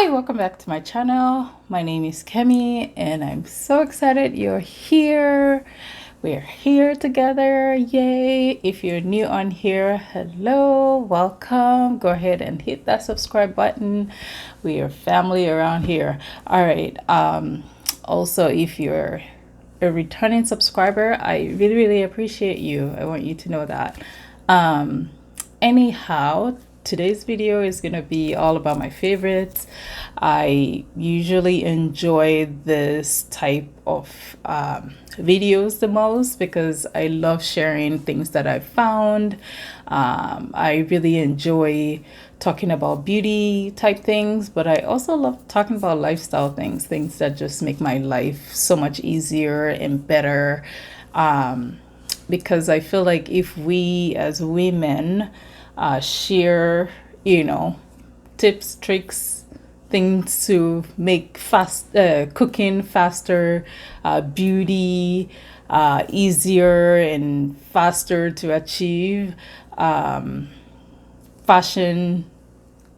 Hi, welcome back to my channel. My name is Kemi and I'm so excited you're here. We're here together. Yay. If you're new on here, hello, welcome. Go ahead and hit that subscribe button. We are family around here. All right. Also, if you're a returning subscriber, I really appreciate you. I want you to know that. Anyhow, today's video is going to be all about my favorites. I usually enjoy this type of videos the most because I love sharing things that I've found. I really enjoy talking about beauty type things, but I also love talking about lifestyle things that just make my life so much easier and better. Because I feel like if we as women share, tips, tricks, things to make cooking faster, beauty easier and faster to achieve, fashion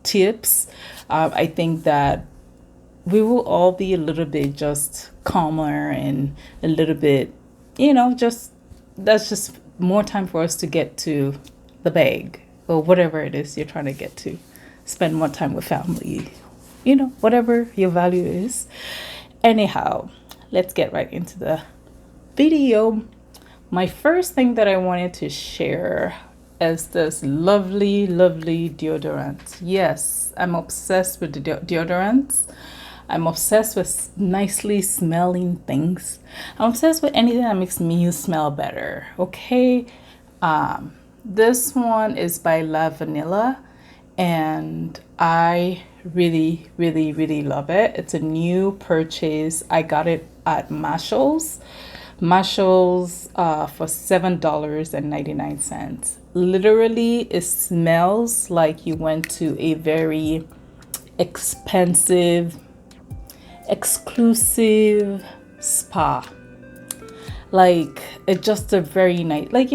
tips, I think that we will all be a little bit just calmer and a little bit, just that's just more time for us to get to the bag or whatever it is you're trying to get to. Spend more time with family, whatever your value is. Anyhow, let's get right into the video. My first thing that I wanted to share is this lovely deodorant. Yes, I'm obsessed with the deodorants. I'm obsessed with nicely smelling things. I'm obsessed with anything that makes me smell better. Okay. This one is by La Vanilla and I really love it. It's a new purchase. I got it at Marshalls for $7.99. Literally, it smells like you went to a very expensive, exclusive spa. Like, it's just a very nice, I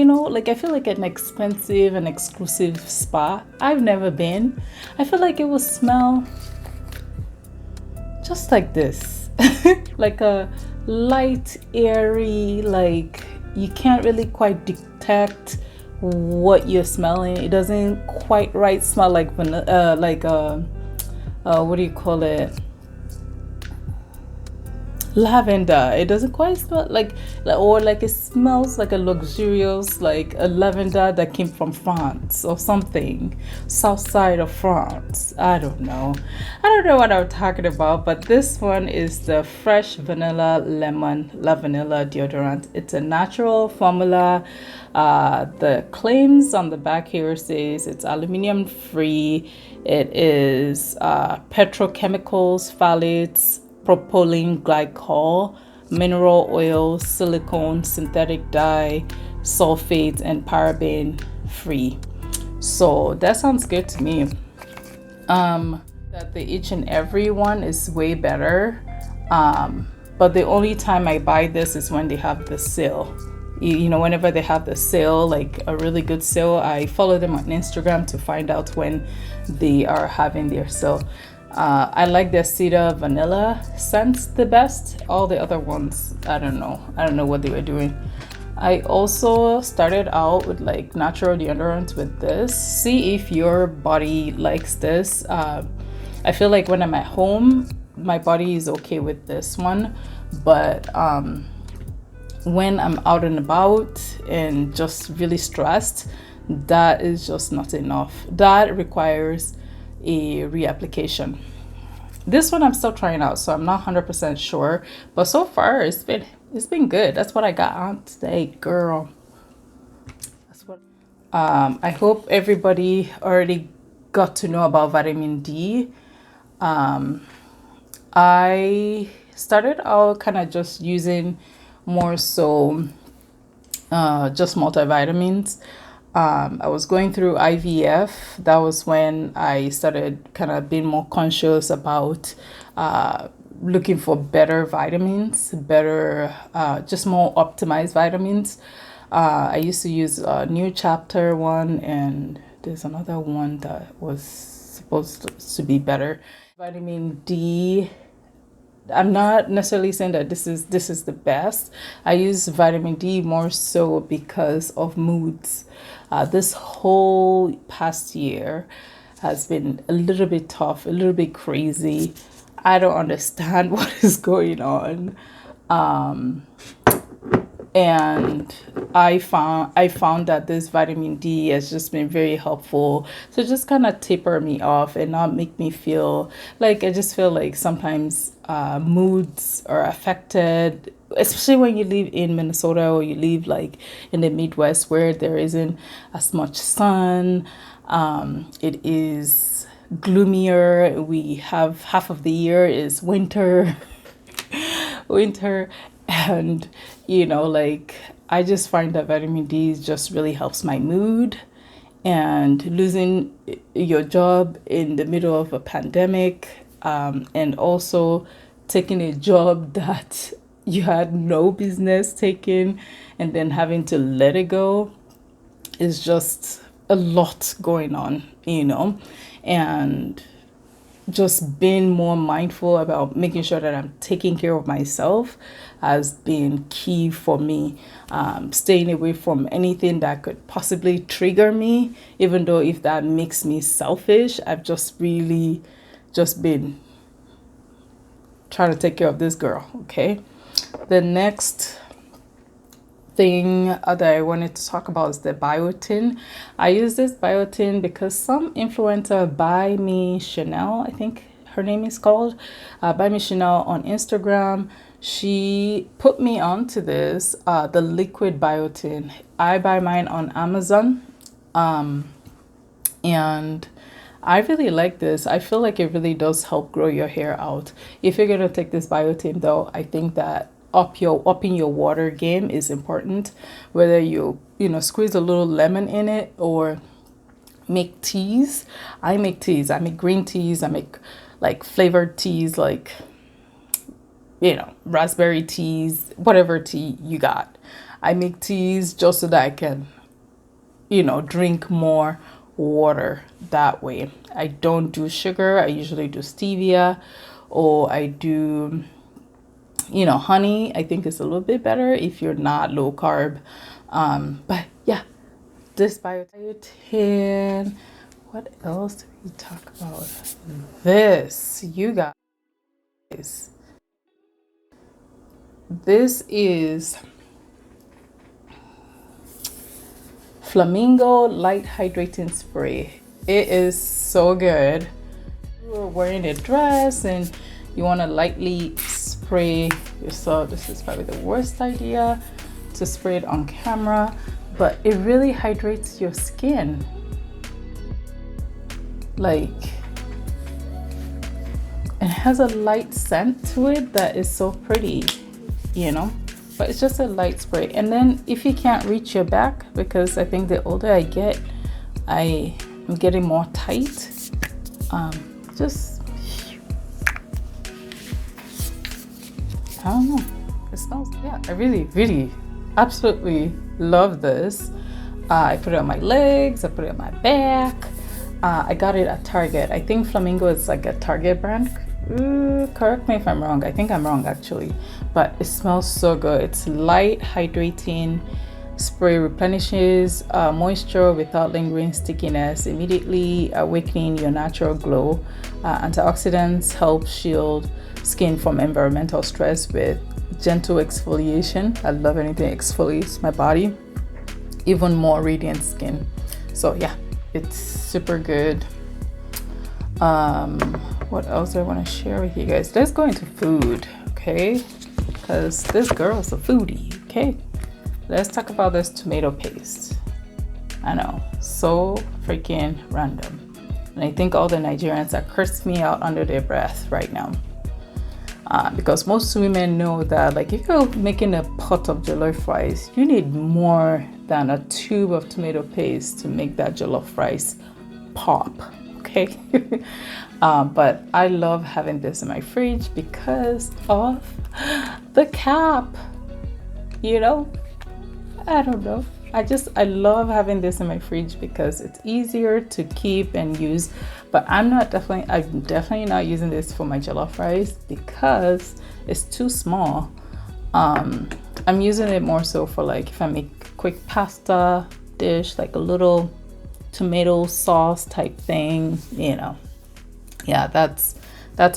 feel like an expensive and exclusive spa. I've never been. I feel like it will smell just like this. Like a light, airy, like you can't really quite detect what you're smelling. It doesn't quite right smell like vanilla, what do you call it? Lavender. It doesn't quite smell like it smells like a luxurious, like a lavender that came from France or something, south side of France. I don't know what I'm talking about, but this one is the Fresh Vanilla Lemon La Vanilla deodorant. It's a natural formula. The claims on the back here says it's aluminum free. It is petrochemicals, phthalates, propylene glycol, mineral oil, silicone, synthetic dye, sulfates, and paraben free. So that sounds good to me. That the each and every one is way better. But the only time I buy this is when they have the sale. Whenever they have the sale, like a really good sale, I follow them on Instagram to find out when they are having their sale. I like the cedar vanilla scent the best. All the other ones, I don't know what they were doing. I also started out with like natural deodorant with this. See if your body likes this. I feel like when I'm at home, my body is okay with this one, but when I'm out and about and just really stressed, that is just not enough. That requires a reapplication. This one I'm still trying out, so I'm not 100% sure, but so far it's been good. That's what I got on today, girl. That's what I hope everybody already got to know about vitamin D. I started out kind of just using more so just multivitamins. I was going through IVF. That was when I started kind of being more conscious about looking for better vitamins, just more optimized vitamins. I used to use a New Chapter one, and there's another one that was supposed to be better. Vitamin D, I'm not necessarily saying that this is the best. I use vitamin D more so because of moods. This whole past year has been a little bit tough, a little bit crazy. I don't understand what is going on. And I found that this vitamin D has just been very helpful to just kind of taper me off and not make me feel like I just feel like sometimes moods are affected, especially when you live in Minnesota or you live like in the Midwest where there isn't as much sun. It is gloomier. We have half of the year is winter. Winter. And like I just find that vitamin D just really helps my mood. And losing your job in the middle of a pandemic, and also taking a job that you had no business taking and then having to let it go is just a lot going on. And just being more mindful about making sure that I'm taking care of myself has been key for me. Staying away from anything that could possibly trigger me, even though if that makes me selfish, I've just really just been trying to take care of this girl. Okay. The next thing that I wanted to talk about is the Biotin. I use this Biotin because some influencer, Buy Me Chanel, I think her name is called, Buy Me Chanel on Instagram, she put me onto this, the liquid Biotin. I buy mine on Amazon, and I really like this. I feel like it really does help grow your hair out. If you're gonna take this Biotin though, I think that upping your water game is important. Whether you squeeze a little lemon in it or make teas. I make teas. I make green teas. I make like flavored teas, like raspberry teas, whatever tea you got. I make teas just so that I can drink more water that way. I don't do sugar. I usually do stevia, or I do honey. I think it's a little bit better if you're not low carb. But yeah, this Biotin. What else did we talk about? This, you guys. This is Flamingo Light Hydrating Spray. It is so good. You're wearing a dress and you want to lightly spray yourself. This is probably the worst idea to spray it on camera, but it really hydrates your skin. Like, it has a light scent to it that is so pretty, but it's just a light spray. And then if you can't reach your back, because I think the older I get, I am getting more tight, just, I don't know, it smells, yeah, I really, really, absolutely love this. I put it on my legs, I put it on my back. I got it at Target. I think Flamingo is like a Target brand. Correct me if I'm wrong. I think I'm wrong actually, but it smells so good. It's light, hydrating spray, replenishes moisture without lingering stickiness, immediately awakening your natural glow. Antioxidants help shield skin from environmental stress with gentle exfoliation. I love anything exfoliates my body. Even more radiant skin. So yeah, it's super good. What else do I want to share with you guys? Let's go into food, okay? Because this girl's a foodie, okay? Let's talk about this tomato paste. I know, so freaking random. And I think all the Nigerians are cursing me out under their breath right now. Because most women know that, like, if you're making a pot of jollof rice, you need more than a tube of tomato paste to make that jollof rice pop, okay? But I love having this in my fridge because of the cap, I don't know. I love having this in my fridge because it's easier to keep and use, But I'm definitely not using this for my jollof rice because it's too small. I'm using it more so for like if I make quick pasta dish, like a little tomato sauce type thing, you know. Yeah, that's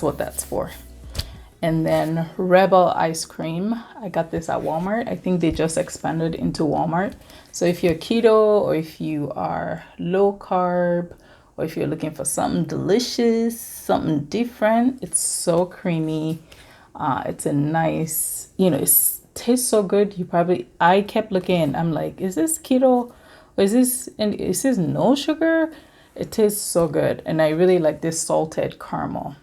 what that's for. And then Rebel ice cream, I got this at Walmart. I think they just expanded into Walmart. So if you're keto, or if you are low carb, or if you're looking for something delicious, something different, it's so creamy. It's a nice, you know, it tastes so good. I kept looking, I'm like, is this keto? Or is this no sugar? It tastes so good. And I really like this salted caramel.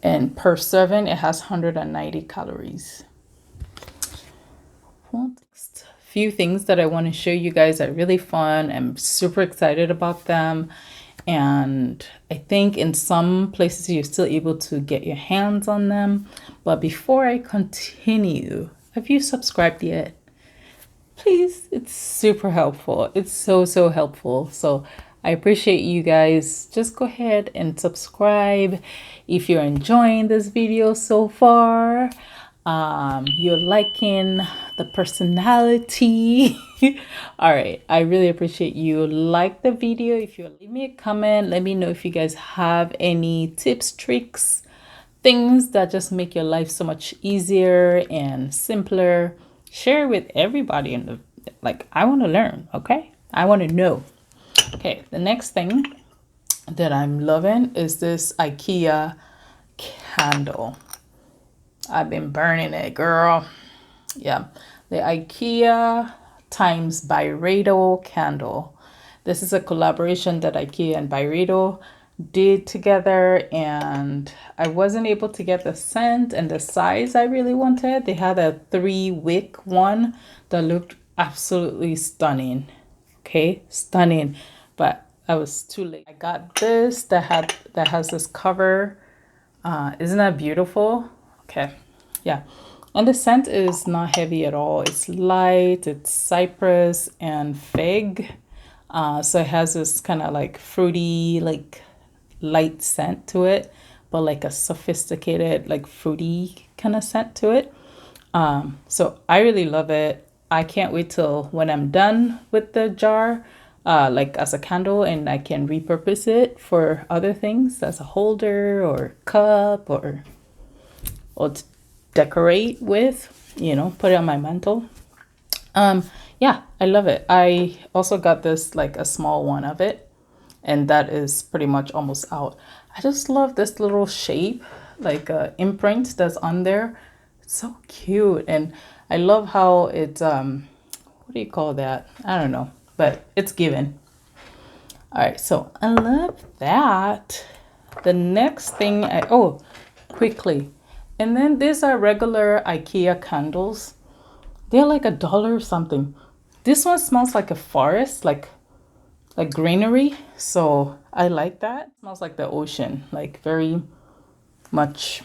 And per serving, it has 190 calories. Next, few things that I want to show you guys are really fun. I'm super excited about them. And I think in some places you're still able to get your hands on them. But before I continue, have you subscribed yet? Please, it's super helpful. It's so helpful. So I appreciate you guys. Just go ahead and subscribe if you're enjoying this video so far. You're liking the personality. All right, I really appreciate you. Like the video. If you leave me a comment, let me know if you guys have any tips, tricks, things that just make your life so much easier and simpler. Share with everybody in the, like, I want to learn, okay? I want to know. Okay, the next thing that I'm loving is this Ikea candle. I've been burning it, girl. Yeah, the Ikea times Byredo candle. This is a collaboration that Ikea and Byredo did together, and I wasn't able to get the scent and the size I really wanted. They had a 3-wick one that looked absolutely stunning. Okay, stunning, but I was too late. I got this that has this cover. Isn't that beautiful? Okay, yeah. And the scent is not heavy at all. It's light, it's cypress and fig. So it has this kind of like fruity, like light scent to it, but like a sophisticated, like fruity kind of scent to it. So I really love it. I can't wait till when I'm done with the jar, like as a candle, and I can repurpose it for other things as a holder or cup or to decorate with, you know, put it on my mantle. Yeah, I love it. I also got this, like a small one of it, and that is pretty much almost out. I just love this little shape, like a imprint that's on there. It's so cute, and I love how it's what do you call that? I don't know, but it's given. All right, so I love that. The next thing quickly, and then these are regular IKEA candles. They're like $1 something. This one smells like a forest, like greenery. So I like that. It smells like the ocean, like very much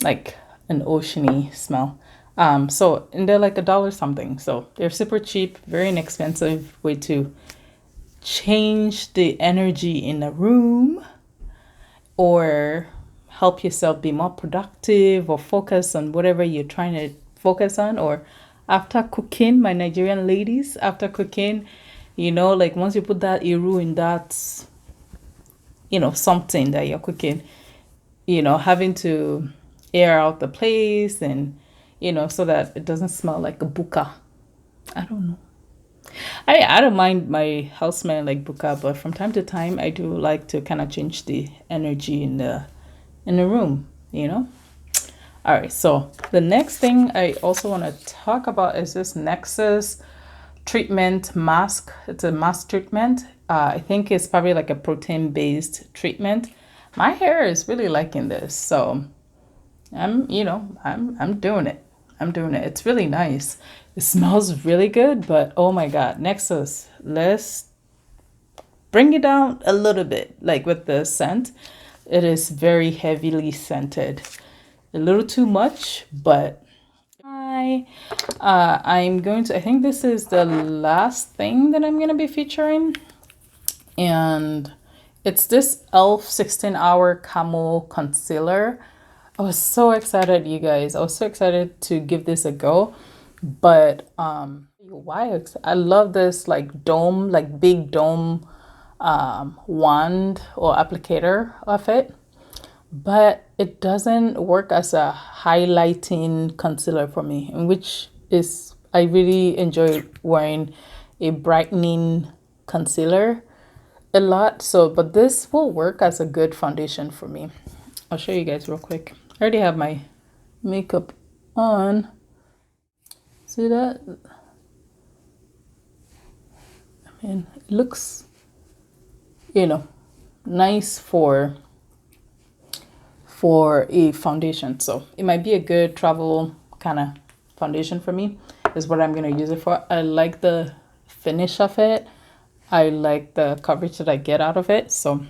like an oceany smell. And they're like $1 something. So they're super cheap, very inexpensive way to change the energy in a room, or help yourself be more productive, or focus on whatever you're trying to focus on. Or after cooking, my Nigerian ladies, after cooking, you know, like once you put that iru in that, you know, something that you're cooking, you know, having to air out the place, and, you know, so that it doesn't smell like a buka. I don't know. I don't mind my house smelling like buka, but from time to time I do like to kind of change the energy in the room, you know. All right, so the next thing I also want to talk about is this Nexus treatment mask. It's a mask treatment. I think it's probably like a protein based treatment. My hair is really liking this, so I'm doing it. I'm doing it. It's really nice. It smells really good, but oh my God, Nexus, let's bring it down a little bit, like with the scent. It is very heavily scented. A little too much, but I think this is the last thing that I'm going to be featuring. and it's this e.l.f. 16-hour camo concealer. I was so excited, you guys. I was so excited to give this a go. But why I love this like dome, like big dome wand or applicator of it, but it doesn't work as a highlighting concealer for me, which is I really enjoy wearing a brightening concealer a lot. So but this will work as a good foundation for me. I'll show you guys real quick. I already have my makeup on. See that? I mean, it looks, you know, nice for a foundation. So it might be a good travel kind of foundation for me, is what I'm going to use it for. I like the finish of it. I like the coverage that I get out of it. So,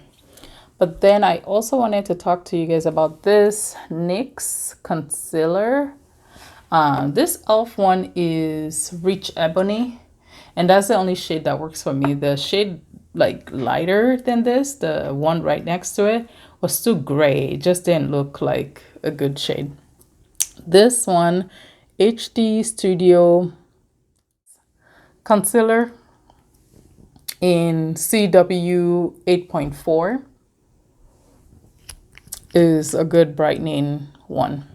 but then I also wanted to talk to you guys about this Nyx Concealer. This e.l.f. one is Rich Ebony, and that's the only shade that works for me. The shade like lighter than this, the one right next to it, was too gray. It just didn't look like a good shade. This one, HD Studio Concealer in CW 8.4, is a good brightening one.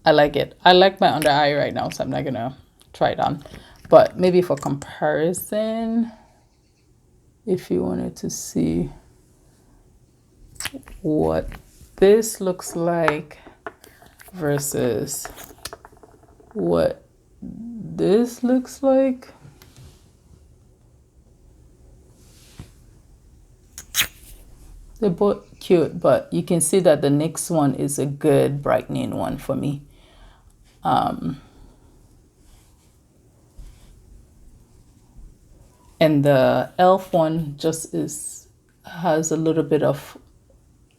I like it. I like my under eye right now, so I'm not gonna try it on. But maybe for comparison, if you wanted to see what this looks like versus what this looks like. They're both cute, but you can see that the NYX one is a good brightening one for me. And the e.l.f. one just has a little bit of,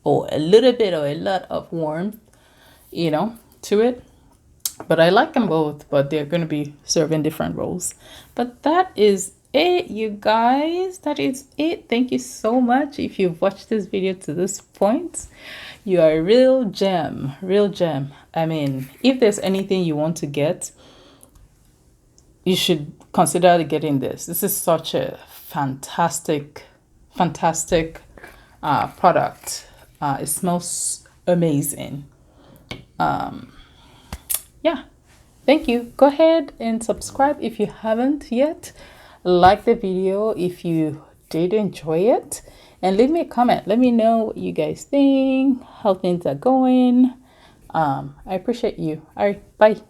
or a little bit or a lot of warmth, you know, to it. But I like them both, but they're going to be serving different roles. But that is it, you guys. That is it. Thank you so much. If you've watched this video to this point, you are a real gem, real gem. I mean, if there's anything you want to get, you should consider getting this. This is such a fantastic product. It smells amazing. Yeah, thank you. Go ahead and subscribe if you haven't yet. Like the video if you did enjoy it, and leave me a comment. Let me know what you guys think, how things are going. I appreciate you. All right, bye.